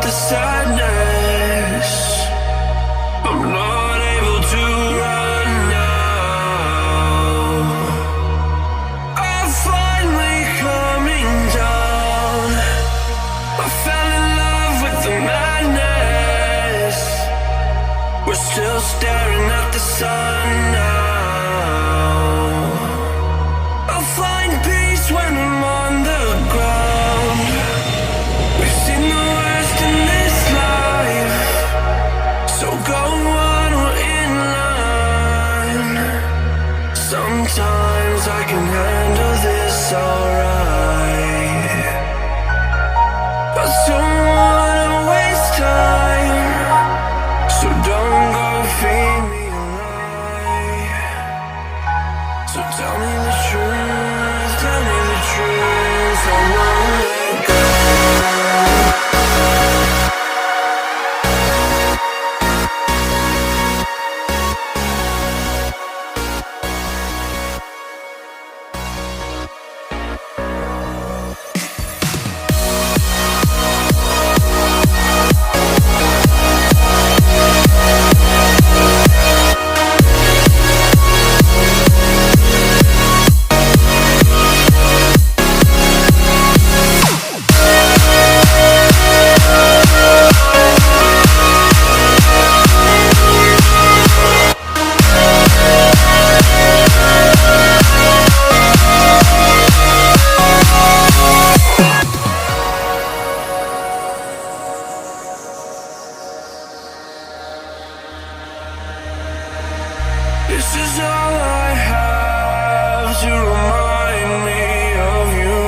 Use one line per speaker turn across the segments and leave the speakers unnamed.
the sadness. I'm not able to run now. I'm finally coming down. I fell in love with the madness. We're still staring at the sun now. I'll find peace when I'm on the ground. We've seen the worst in this life, so go on, we're in line. Sometimes I can handle this alright. I don't wanna waste time, so don't go feed me a lie. So tell me the truth, tell me the truth, I won't let go. This is all I have to remind me of you.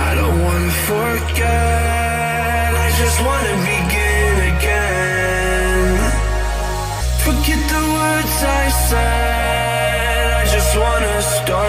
I don't wanna forget, I just wanna begin again. Forget the words I said, I just wanna start